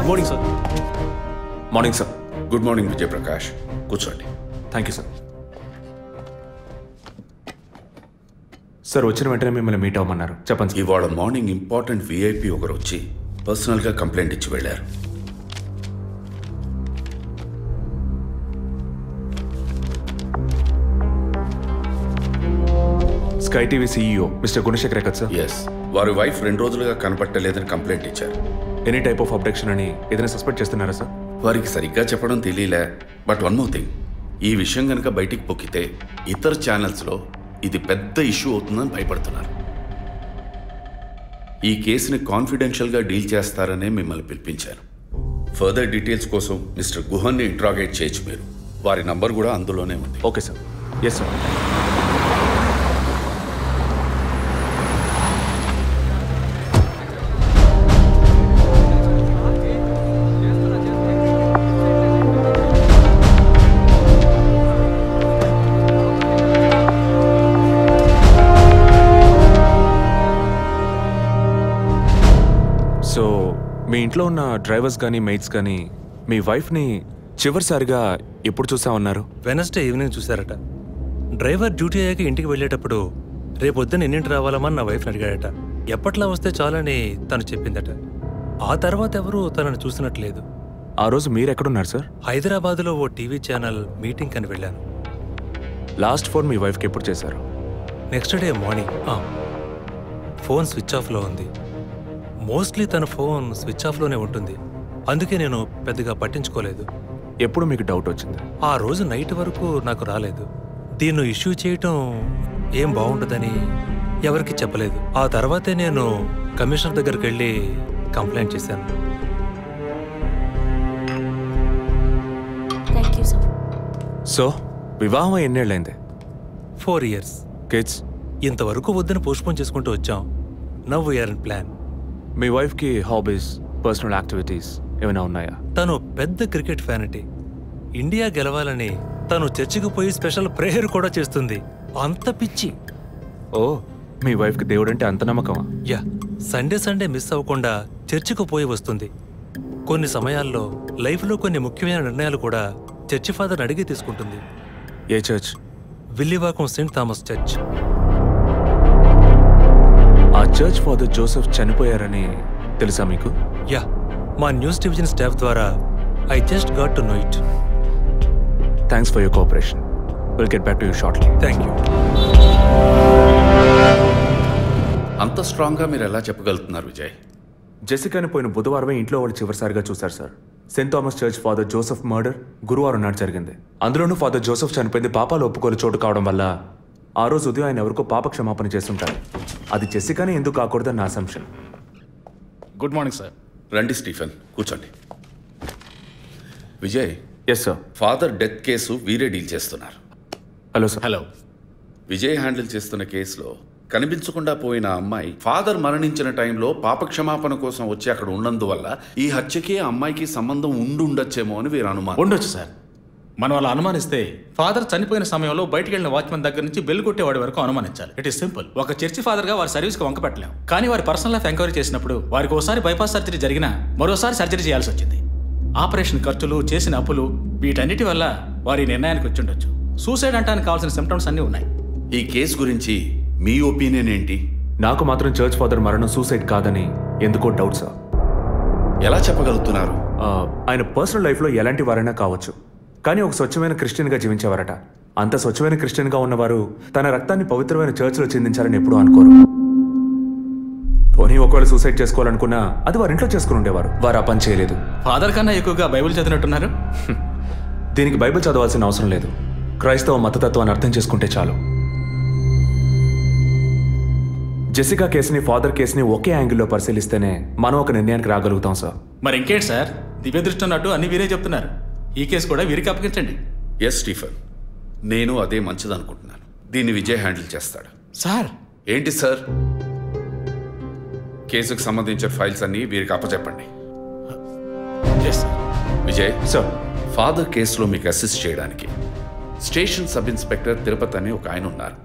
Morning sir. Morning sir. Good morning Vijayaprakash, కూర్చోండి. Thank you sir. Sir వచ్చిన వెంటనే మిమ్మల్ని మీట్ అవ్వమన్నారు, చెప్పండి. ఇవాళ మార్నింగ్ ఇంపార్టెంట్ విఐపి ఒకరు వచ్చి పర్సనల్గా కంప్లైంట్ ఇచ్చి వెళ్ళారు. Sky TV CEO mister Gunasekhar కదా సార్? ఎస్. వారి వైఫ్ 2 రోజులుగా కనపట్టలేదని కంప్లైంట్ ఇచ్చారు. ఎనీ టైప్ ఆఫ్ అబ్డక్షన్ అని ఏదైనా సస్పెక్ట్ చేస్తున్నారా సార్? వారికి సరిగ్గా చెప్పడం తెలియలే. బట్ వన్ మోర్ థింగ్, ఈ విషయం కనుక బయటికి పొక్కితే ఇతర ఛానల్స్లో ఇది పెద్ద ఇష్యూ అవుతుందని భయపడుతున్నారు. ఈ కేసుని కాన్ఫిడెన్షియల్గా డీల్ చేస్తారనే మిమ్మల్ని పిలిపించారు. ఫర్దర్ డీటెయిల్స్ కోసం మిస్టర్ గుహన్ని ఇంట్రాగేట్ చేయొచ్చు మీరు. వారి నంబర్ కూడా అందులోనే ఉంది. Okay sir. Yes sir. So మీ ఇంట్లో ఉన్న డ్రైవర్స్ కానీ మెయిట్స్ కానీ మీ వైఫ్ని చివరిసారిగా ఎప్పుడు చూసామన్నారు? వెనస్డే ఈవినింగ్ చూశారట. డ్రైవర్ డ్యూటీ అయ్యాక ఇంటికి వెళ్ళేటప్పుడు రేపొద్దున ఎన్నింటి రావాలమని నా వైఫ్ని అడిగాడట. ఎప్పట్లా వస్తే చాలని తను చెప్పిందట. ఆ తర్వాత ఎవరూ తనను చూసినట్లేదు. ఆ రోజు మీరు ఎక్కడున్నారు సార్? హైదరాబాద్లో ఓ టీవీ ఛానల్ మీటింగ్ అని వెళ్ళాను. లాస్ట్ ఫోన్ మీ వైఫ్కి ఎప్పుడు చేశారు? Next day morning. Phone switch ఆఫ్లో ఉంది. మోస్ట్లీ తన ఫోన్ స్విచ్ ఆఫ్లోనే ఉంటుంది. అందుకే నేను పెద్దగా పట్టించుకోలేదు. ఎప్పుడు మీకు డౌట్ వచ్చింది? ఆ రోజు నైట్ వరకు నాకు రాలేదు. దీన్ని ఇష్యూ చేయటం ఏం బాగుంటుందని ఎవరికి చెప్పలేదు. ఆ తర్వాతే నేను కమిషనర్ దగ్గరికి వెళ్ళి కంప్లైంట్ చేశాను. సో వివాహం ఎన్నేళ్ళైంది? 4 years. కిడ్స్? ఇంతవరకు వద్దని పోస్ట్పోన్ చేసుకుంటూ వచ్చాం. Now we're in plan. మీ వైఫ్కి హాబీస్, పర్సనల్ యాక్టివిటీస్ ఏమైనా ఉన్నాయా? తను పెద్ద క్రికెట్ ఫ్యానిటీ. ఇండియా గెలవాలని తను చర్చికి పోయి స్పెషల్ ప్రేయర్ కూడా చేస్తుంది. అంత పిచ్చి. ఓ, మీ వైఫ్కి దేవుడు అంటే అంత నమ్మకమా? యా, సండే మిస్ అవ్వకుండా చర్చికి పోయి వస్తుంది. కొన్ని సమయాల్లో లైఫ్లో కొన్ని ముఖ్యమైన నిర్ణయాలు కూడా చర్చి ఫాదర్ని అడిగి తీసుకుంటుంది. ఏ church? Villivakkam saint Thomas church. ఆ చర్చ్ ఫాదర్ జోసెఫ్ చనిపోయారని తెలుసా మీకు? యా, మా న్యూస్ డివిజన్ స్టాఫ్ ద్వారా I just got to know it. Thanks for your cooperation. Will get back to you shortly. Thank you. అంత స్ట్రాంగ్గా మీరు ఎలా చెప్పగలుగుతున్నారు విజయ్? జెసికాని పోయిన బుధవారమే ఇంట్లో వాళ్ళు చివరిసారిగా చూశారు sir. Saint Thomas church father Joseph murder గురువారం నాడు జరిగింది. అందులోనూ ఫాదర్ జోసెఫ్ చనిపోయింది పాపాలు ఒప్పుకోలు చోటు కావడం వల్ల ఆ రోజు ఉదయం ఆయన ఎవరికో పాప క్షమాపణ చేస్తుంటారు. అది జెసికానే ఎందుకు కాకూడదని నా అసంప్షన్. Good morning sir. రండి స్టీఫెన్, కూర్చోండి. Vijay. Yes sir. Father death case వీరే డీల్ చేస్తున్నారు. Hello sir. Hello. Vijay handle చేస్తున్న కేసులో కనిపించకుండా పోయిన అమ్మాయి ఫాదర్ మరణించిన టైంలో పాప క్షమాపణ కోసం వచ్చి అక్కడ ఉన్నందువల్ల ఈ హత్యకి ఆ అమ్మాయికి సంబంధం ఉండొచ్చేమో అని వీరు అనుమానం. ఉండొచ్చు సార్. మనం అలా అనుమానిస్తే ఫాదర్ చనిపోయిన సమయంలో బయటికి వెళ్ళిన వాచ్మెన్ దగ్గర నుంచి బెల్ కొట్టేవాడి వరకు అనుమానించాలి. It is simple. ఒక చర్చి ఫాదర్గా వారి సర్వీస్కి వంక పెట్టలేం. కానీ వారి పర్సనల్ లైఫ్ ఎంక్వైరీ చేసినప్పుడు వారికి ఒకసారి బైపాస్ సర్జరీ జరిగినా మరోసారి సర్జరీ చేయాల్సి వచ్చింది. ఆపరేషన్ ఖర్చులు, చేసిన అప్పులు, వీటన్నిటి వల్ల వారి నిర్ణయానికి వచ్చి ఉండొచ్చు. సూసైడ్ అంటానికి కావాల్సిన సిమ్టమ్స్ అన్నీ ఉన్నాయి. ఈ కేసు గురించి మీ ఒపీనియన్ ఏంటి? నాకు మాత్రం చర్చ్ ఫాదర్ మరణం సూసైడ్ కాదని ఎందుకో డౌట్ సార్. ఎలా చెప్పగలుగుతున్నారు? ఆయన పర్సనల్ లైఫ్లో ఎలాంటి వారైనా కావచ్చు, కానీ ఒక స్వచ్ఛమైన క్రిస్టియన్గా జీవించేవారట. అంత స్వచ్ఛమైన క్రిస్టియన్గా ఉన్నవారు తన రక్తాన్ని పవిత్రమైన చర్చ్లో చిందించాలని ఎప్పుడూ అనుకోరు. పోనీ ఒకవేళ సూసైడ్ చేసుకోవాలనుకున్నా అది వారి ఇంట్లో చేసుకుని ఉండేవారు. వారు ఆ పని చేయలేదు. ఫాదర్ కన్నా ఎక్కువగా బైబిల్ చదివినట్టున్నారు. దీనికి బైబిల్ చదవాల్సిన అవసరం లేదు. క్రైస్తవ మతతత్వాన్ని అర్థం చేసుకుంటే చాలు. జెసికా కేసుని, ఫాదర్ కేసుని ఒకే యాంగిల్లో పరిశీలిస్తేనే మనం ఒక నిర్ణయానికి రాగలుగుతాం సార్. మరి ఇంకేంటి సార్, దివ్య దృష్టి ఉన్నట్టు అన్ని వీరే చెప్తున్నారు. ఈ కేసు కూడా వీరికి అప్పగించండి. ఎస్ స్టీఫెన్, నేను అదే మంచిదనుకుంటున్నాను. దీన్ని విజయ్ హ్యాండిల్ చేస్తాడు. సార్. ఏంటి సార్? కేసుకు సంబంధించిన ఫైల్స్ అన్ని వీరికి అప్పచెప్పండి. విజయ్ సార్, ఫాదర్ కేసులో మీకు అసిస్ట్ చేయడానికి స్టేషన్ సబ్ ఇన్స్పెక్టర్ తిరుపతి అని ఒక ఆయన ఉన్నారు.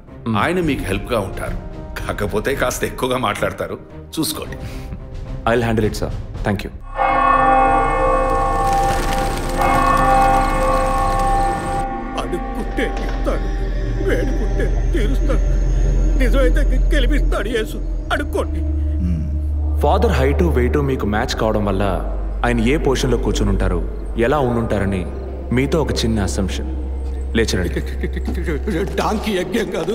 ఆయన మీకు హెల్ప్గా ఉంటారు. కాకపోతే కాస్త ఎక్కువగా మాట్లాడతారు, చూసుకోండి. I will handle it sir. Thank you. అడుక్కుంటే ఇస్తాడు, వేడుకుంటే తీరుస్తాడు, నిజమైతే గెలిపిస్తాడు యేసు. అడుక్కోండి. ఫాదర్ హైటు వెయిటు మీకు మ్యాచ్ కావడం వల్ల ఆయన ఏ పొజిషన్లో కూర్చుని ఉంటారు, ఎలా ఉండుంటారని మీతో ఒక చిన్న అసంప్షన్. లేచరండి. డాంకీ యజ్ఞం కాదు,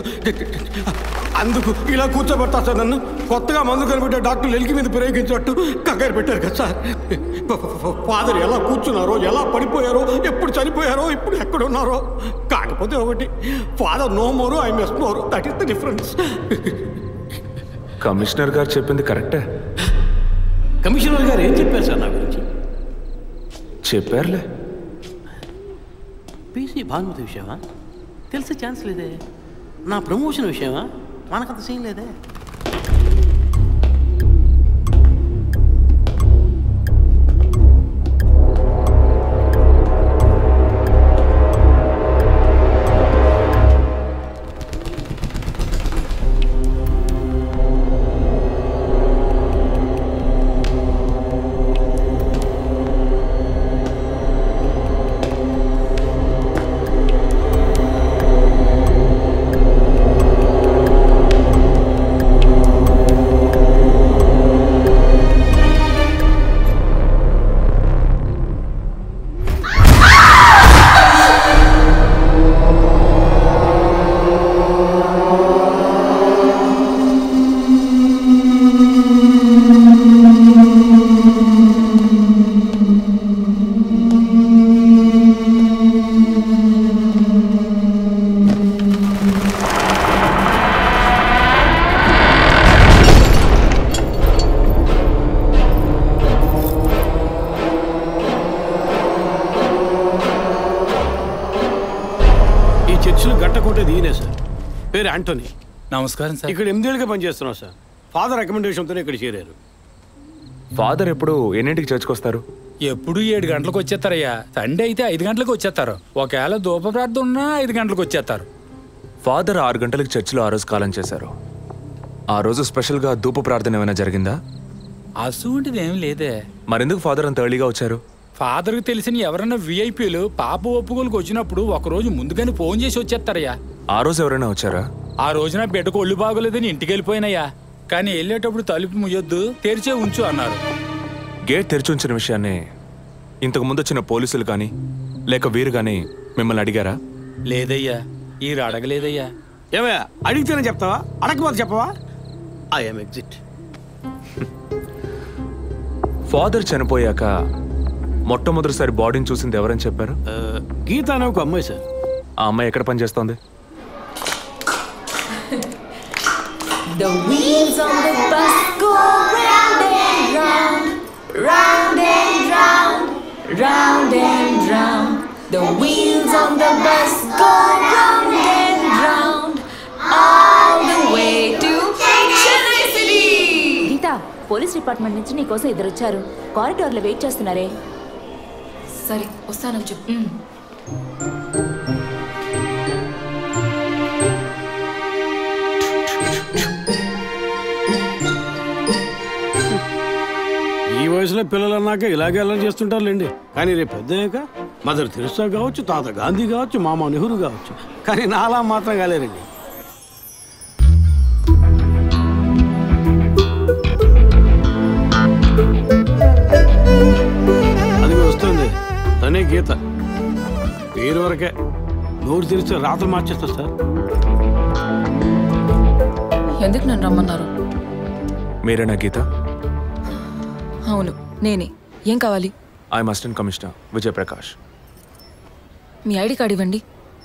అందుకు ఇలా కూర్చోబెడతా సార్. నన్ను కొత్తగా మందు కనిపెట్టే డాక్టర్లు ఎలికి మీద ప్రయోగించినట్టు కంగారు పెట్టారు కదా సార్. ఫాదర్ ఎలా కూర్చున్నారో, ఎలా పడిపోయారో, ఎప్పుడు చనిపోయారో, ఇప్పుడు ఎక్కడున్నారో. కాకపోతే ఒకటి, father no more, I miss more. That is the difference. Commissioner గారు చెప్పింది కరెక్టే. కమిషనర్ గారు ఏం చెప్పారు సార్ నా గురించి? చెప్పారులే. పీసీ భానుమతి విషయమా? తెలిసే ఛాన్స్ లేదే. నా ప్రమోషన్ విషయమా? మనకంత సీన్ లేదే. పేరు ఆంటోనీ. నమస్కారం సార్. ఇక్కడ 8 ఏళ్ళుగా పనిచేస్తున్నాం సార్. ఫాదర్ రికమెండేషన్తోనే ఇక్కడ చేరారు. ఫాదర్ ఎప్పుడు ఎన్నింటికి చర్చ్కి వస్తారు? ఎప్పుడు 7 గంటలకు వచ్చేస్తారయ్యా. సండే అయితే 5 గంటలకు వచ్చేస్తారు. ఒకవేళ ధూప ప్రార్థన ఉన్నా 5 గంటలకు వచ్చేస్తారు. ఫాదర్ 6 గంటలకు చర్చిలో ఆ రోజు కాలం చేశారు. ఆ రోజు స్పెషల్గా ధూప ప్రార్థన ఏమైనా జరిగిందా? అసువంటిది ఏం లేదే. మరెందుకు ఫాదర్ అంత ఎర్లీగా వచ్చారు? ఫాదర్కి తెలిసిన ఎవరైనా విఐపీలు పాప ఒప్పుకోలకు వచ్చినప్పుడు ఒకరోజు ముందుగానే ఫోన్ చేసి వచ్చేస్తారయ్యా. ఆ రోజు ఎవరైనా వచ్చారా? ఆ రోజున బిడ్డకు ఒళ్ళు బాగోలేదని ఇంటికి వెళ్ళిపోయినయ్యా. కానీ వెళ్ళేటప్పుడు తలుపు ముయ్యొద్దు, తెరిచే ఉంచు అన్నారు. గేట్ తెరిచి ఉంచిన విషయాన్ని ఇంతకు ముందు వచ్చిన పోలీసులు కానీ లేక వీరు కానీ మిమ్మల్ని అడిగారా? లేదయ్యా, ఈ అడగలేదయ్యా. ఏమయ్యా అడిగితేనే చెప్తావా, అడగకపోతే చెప్పవా? I'm exit. ఫాదర్ చనిపోయాక మొట్టమొదటిసారి బాడీని చూసింది ఎవరని చెప్పారు? గీత అనే ఒక అమ్మాయి సార్. ఆ అమ్మాయి ఎక్కడ పని చేస్తోంది? The wheels on the bus go round and round, round and round, round and round. The wheels on the bus go round and round, all the way to Chennai City. Geetha, police department నుంచి నీకోసం ఇద్దరు వచ్చారు. కారిడార్లో wait చేస్తున్నారే. సరే వస్తానని చెప్పు. ఈ వయసులో పిల్లలు అన్నాక ఇలాగే అలా చేస్తుంటారులేండి. కానీ రేపు పెద్దయ్యాక మదర్ తెరెసా కావచ్చు, తాత గాంధీ కావచ్చు, మామ నెహ్రూ కావచ్చు. కానీ నాలా మాత్రం కాలేరండి. అది వస్తుంది తనే గీత. పేరు వరకే, నోరు తెరిస్తే రాత్రి మార్చేస్తా సార్. ఎందుకు నన్ను రమ్మన్నారు? మీరేనా గీత? అవును నేనే. ఏం కావాలి? I'm assistant commissioner Vijay Prakash. Me ID card ఇవ్వండి.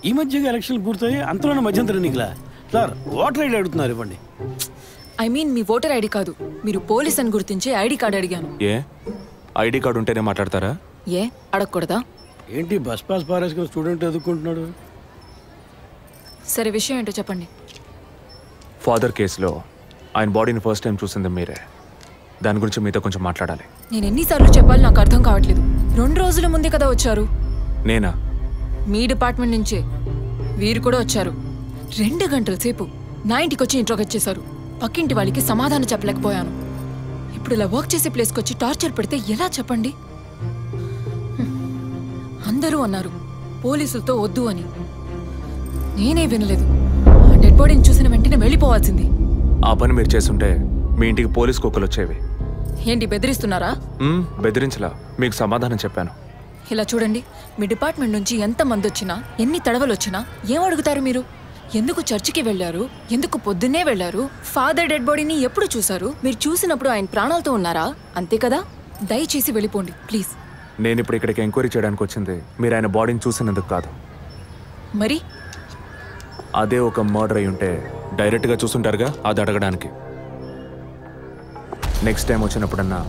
ఈ మధ్యగా ఎలక్షన్లు పూర్తయి అంతలోనే మధ్యంతర ఎన్నికలా సార్? ఓటర్ ఐడి అడుగుతున్నారు, ఇవ్వండి. I mean me voter ID కాదు, మీరు పోలీస్ అని గుర్తించే ఐడి కార్డ్ అడిగాను. ఏ ఐడి కార్డు ఉంటేనే మాట్లాడతారా? ఏ అడగకూడదా? ఏంటి బస్ పాస్ పారేసుకుని స్టూడెంట్ ఎదుర్కొంటున్నాడు? సరే విషయం ఏంటో చెప్పండి. ఫాదర్ కేసులో ఆయన బాడీని ఫస్ట్ టైం చూసింది మీరే. దాని గురించి మీతో కొంచెం మాట్లాడాలి. నేను ఎన్నిసార్లు చెప్పాలి నాకు అర్థం కావట్లేదు. 2 రోజుల ముందే కదా వచ్చారు. నేనా? మీ డిపార్ట్మెంట్ నుంచే వీరు కూడా వచ్చారు. 2 గంటల సేపు నా ఇంటికి వచ్చి ఇంట్రోగేట్ చేశారు. పక్కింటి వాళ్ళకి సమాధానం చెప్పలేకపోయాను. ఇప్పుడు ఇలా వర్క్ చేసే ప్లేస్కి వచ్చి టార్చర్ పెడితే ఎలా చెప్పండి? అందరూ అన్నారు పోలీసులతో వద్దు అని. నేనే వినలేదు. డెడ్ బాడీని చూసిన వెంటనే వెళ్ళిపోవాల్సింది. ఆ పని మీరు చేస్తుంటే మీ ఇంటికి పోలీస్ కుక్కలు వచ్చేవి. ఏంటి బెదిరిస్తున్నారా? బెదిరించలా, మీకు సమాధానం చెప్పాను. ఇలా చూడండి, మీ డిపార్ట్మెంట్ నుంచి ఎంతమంది వచ్చినా, ఎన్ని తడవలు వచ్చినా ఏం అడుగుతారు మీరు? ఎందుకు చర్చికి వెళ్ళారు? ఎందుకు పొద్దున్నే వెళ్ళారు? ఫాదర్ డెడ్ బాడీని ఎప్పుడు చూశారు? మీరు చూసినప్పుడు ఆయన ప్రాణాలతో ఉన్నారా? అంతే కదా? దయచేసి వెళ్ళిపోండి ప్లీజ్. నేను ఇప్పుడు ఇక్కడికి ఎంక్వైరీ చేయడానికి వచ్చింది మీరు ఆయన బాడీని చూసినందుకు కాదు. మరి అదే ఒక మర్డర్ అయి ఉంటే డైరెక్ట్గా చూసుంటారుగా, అది అడగడానికి. నెక్స్ట్ టైం వచ్చినప్పుడన్నా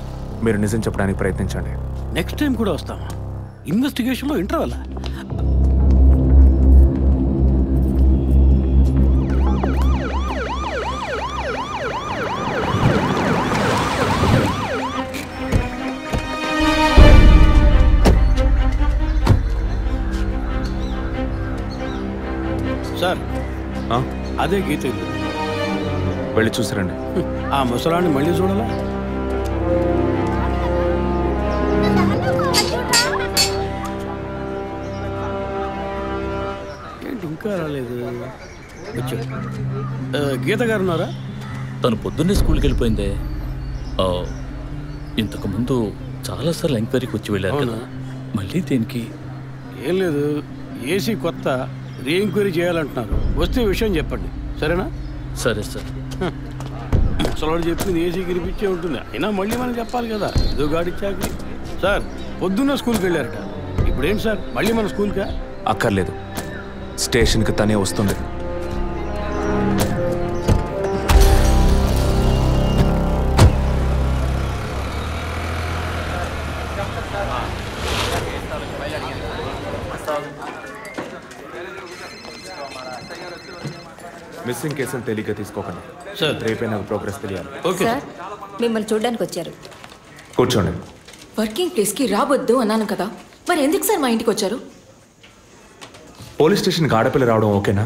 మీరు నిజం చెప్పడానికి ప్రయత్నించండి. నెక్స్ట్ టైం కూడా వస్తామా? ఇన్వెస్టిగేషన్లో ఇంటర్వల్. సార్ అదే గీత ఇల్లు. వెళ్ళి చూసిరండి. ఆ ముసలాన్ని మళ్ళీ చూడాలా? ఏంటి ఇంకా రాలేదు? గీత గారు ఉన్నారా? తను పొద్దున్నే స్కూల్కి వెళ్ళిపోయిందే. ఇంతకుముందు చాలాసార్లు ఎంక్వైరీకి వచ్చి వెళ్ళారు కదా, మళ్ళీ దేనికి? ఏం లేదు, ఏసీ కొత్త రీ ఎంక్వైరీ చేయాలంటున్నారు. వస్తే విషయం చెప్పండి, సరేనా? సరే సార్. ముసలాడు చెప్పింది ఏసీ గిరిపించే ఉంటుంది, అయినా మళ్ళీ మనం చెప్పాలి కదా, ఏదో గాడిచ్చాకి. సార్ పొద్దున్న స్కూల్కి వెళ్ళారట, ఇప్పుడేంటి సార్ మళ్ళీ మన స్కూల్కా? అక్కర్లేదు, స్టేషన్కి తనే వస్తుంది. మిస్సింగ్ కేసులు తేలిగ్గా తీసుకోకండి సార్, రేపే నాకు ప్రోగ్రెస్ తెలియాలి. సార్ మిమ్మల్ని చూడడానికి వచ్చారు. కూర్చోండి. వర్కింగ్ ప్లేస్కి రావద్దు అన్నాను కదా, మరి ఎందుకు సార్ మా ఇంటికి వచ్చారు? పోలీస్ స్టేషన్కి ఆడపిల్ల రావడం ఓకేనా?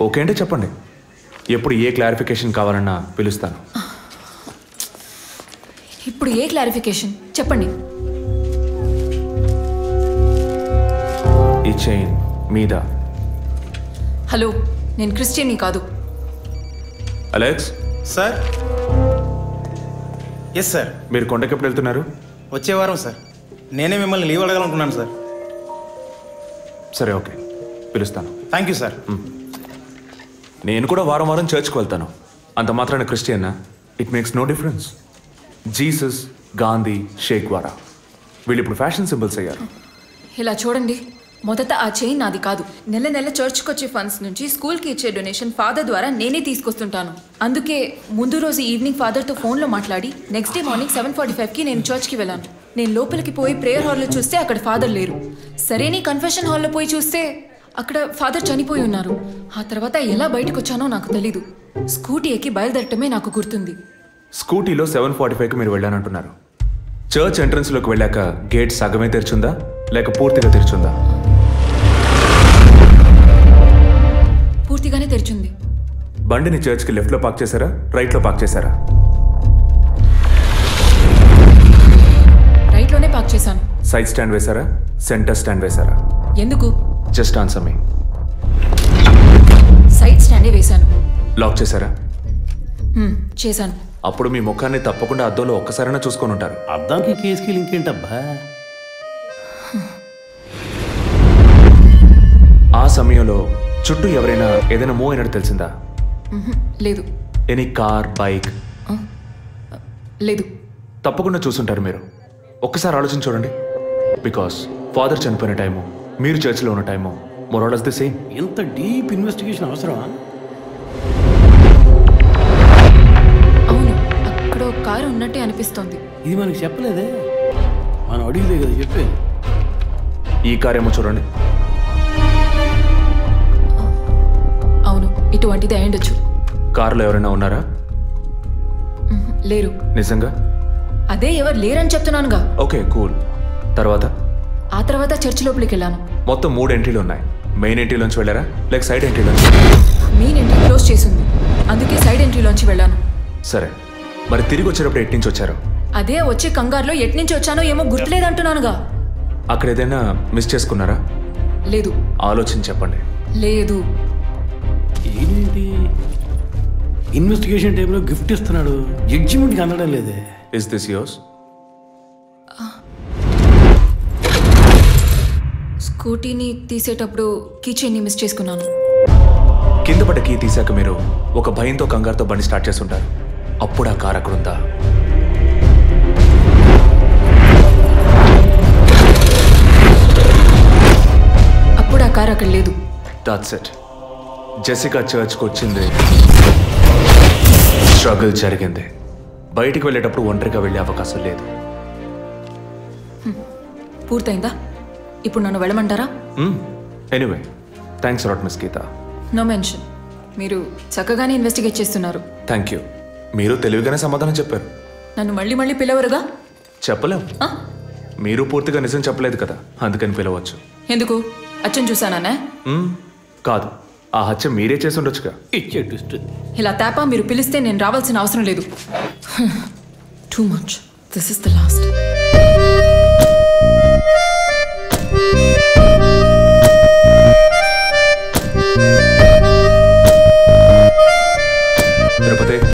ఓకే అంటే చెప్పండి, ఎప్పుడు ఏ క్లారిఫికేషన్ కావాలన్నా పిలుస్తాను. ఇప్పుడు ఏ క్లారిఫికేషన్ చెప్పండి. ఈ చైన్ మీద. హలో, నేను క్రిస్టియన్ని కాదు. Alex sir. Yes sir. మీరు కొండకి ఎప్పుడు వెళ్తున్నారు? వచ్చే వారం సార్. నేనే మిమ్మల్ని లీవ్ అడగాలనుకున్నాను సార్. సరే ఓకే, పిలుస్తాను. Thank you sir. నేను కూడా వారం వారం చర్చ్కి వెళ్తాను. అంత మాత్రాన క్రిస్టియన్నా? It makes no difference. Jesus, Gandhi, Sheikh వారా వీళ్ళు ఇప్పుడు ఫ్యాషన్ సింబల్స్ అయ్యారు. ఇలా చూడండి, మొదట ఆ చైన్ నాది కాదు. నెల నెల చర్చ్కి వచ్చే ఫండ్స్ నుంచి స్కూల్కి ఇచ్చే డొనేషన్ ఫాదర్ ద్వారా నేనే తీసుకొస్తుంటాను. అందుకే ముందు రోజు ఈవినింగ్ ఫాదర్తో ఫోన్లో మాట్లాడి నెక్స్ట్ డే మార్నింగ్ 7:45కి నేను చర్చ్కి వెళ్ళాను. నేను లోపలికి పోయి ప్రేయర్ హాల్లో చూస్తే అక్కడ ఫాదర్ లేరు. సరేని కన్ఫెషన్ హాల్లో పోయి చూస్తే అక్కడ ఫాదర్ చనిపోయి ఉన్నారు. ఆ తర్వాత ఎలా బయటకు వచ్చానో నాకు తెలీదు. స్కూటీ ఎక్కి బయలుదేరటమే నాకు గుర్తుంది. స్కూటీలో 7:45కి మీరు వెళ్ళానంటున్నారు. చర్చ్ ఎంట్రన్స్లోకి వెళ్ళాక గేట్ సగమే తెరిచుందా లేక పూర్తిగా తెరిచుందా? పూర్తిగానే తెరిచింది. బండిని చర్చ్కి లెఫ్ట్లో పార్క్ చేశారా, రైట్లో పార్క్ చేశారా? రైట్లోనే పార్క్ చేశాను. సైడ్ స్టాండ్ వేశారా, సెంటర్ స్టాండ్ వేశారా? ఎందుకు? జస్ట్ ఆన్సర్ మీ. సైడ్ స్టాండే వేశాను. లాక్ చేశారా? చేశాను. అప్పుడు మీ ముఖాన్ని తప్పకుండా అద్దంలో ఒక్కసారైనా చూసుకొని ఉంటారు. అద్దానికి కేసుకి లింక్ ఏంటబ్బా? ఆ సమయంలో చుట్టూ ఎవరైనా ఏదైనా మూవ్ అయినట్టు తెలిసిందా? లేదు. Any car, bike? లేదు. తప్పకుండా చూసుంటారు మీరు. ఒక్కసారి ఆలోచన చూడండి. బికాస్ ఫాదర్ చనిపోయిన టైము, మీరు చర్చిలో ఉన్న టైము మోరాలస్ ది సేమ్. ఎంత డీప్ ఇన్వెస్టిగేషన్ అవసరమా? అవును, అక్కడ ఒక కారు ఉన్నట్టే అనిపిస్తోంది. ఇది మనకి చెప్పలేదే, మనం అడిగితే కదా చెప్పేది. ఈ కార్ ఏమో చూడండి. అవును, ఇటువంటిది అయ్యుండొచ్చు. కారులో ఎవరైనా ఉన్నారా? లేరు. నిజంగా? అదే ఎవరు లేరని చెప్తున్నానుగా. Okay cool. తర్వాత? ఆ తర్వాత చర్చ్ లోపలికి వెళ్ళాను. మొత్తం 3 ఎంట్రీలు ఉన్నాయి. మెయిన్ ఎంట్రీలోంచి వెళ్ళారా లేక సైడ్ ఎంట్రీలోంచి? మెయిన్ ఎంట్రీ క్లోజ్ చేసింది, అందుకే సైడ్ ఎంట్రీలోంచి వెళ్ళాను. సరే, మరి తిరిగి వచ్చేటప్పుడు ఎటు నుంచి వచ్చారు? అదే వచ్చే కంగారులో ఎట్నుంచి వచ్చానో ఏమో గుర్తులేదంటున్నానుగా. అక్కడ ఏదైనా మిస్ చేసుకున్నారా? లేదు. ఆలోచించి చెప్పండి. లేదు. ఏంటి ఇన్వెస్టిగేషన్ టైంలో గిఫ్ట్ ఇస్తున్నాడు, జడ్జిమెంట్కి అందడం లేదే. Is this yours? స్కూటీని తీసేటప్పుడు కీ చైన్ని మిస్ చేసుకున్నాను. కింద పడ్డ కీ తీసాక మీరు ఒక భయంతో కంగారుతో బండి స్టార్ట్ చేస్తుంటారు. అప్పుడు ఆ కార్ అక్కడుందా? అప్పుడు ఆ కార్ అక్కడ లేదు. That's it. జెసికా చర్చ్కి వచ్చింది, స్ట్రగుల్ జరిగింది. బయటికి వెళ్ళేటప్పుడు ఒంటరిగా వెళ్ళే అవకాశం లేదు. పూర్తయిందా? ఇప్పుడు నన్ను వెళ్ళమంటారా? Anyway thanks lot miss Geetha. No mention. మీరు చక్కగానే ఇన్వెస్టిగేట్ చేస్తున్నారు. Thank you. మీరు తెలివిగానే సమాధానం చెప్పారు. నన్ను మళ్ళీ మళ్ళీ పిలవరుగా? చెప్పలేం. మీరు పూర్తిగా నిజం చెప్పలేదు కదా, అందుకని పిలవచ్చు. ఎందుకు? అచ్చం చూసానా? కాదు, ఆ హత్య మీరే చేసి ఉండొచ్చుగా. ఇలా తేపా మీరు పిలిస్తే నేను రావాల్సిన అవసరం లేదు. Too much. This is the last.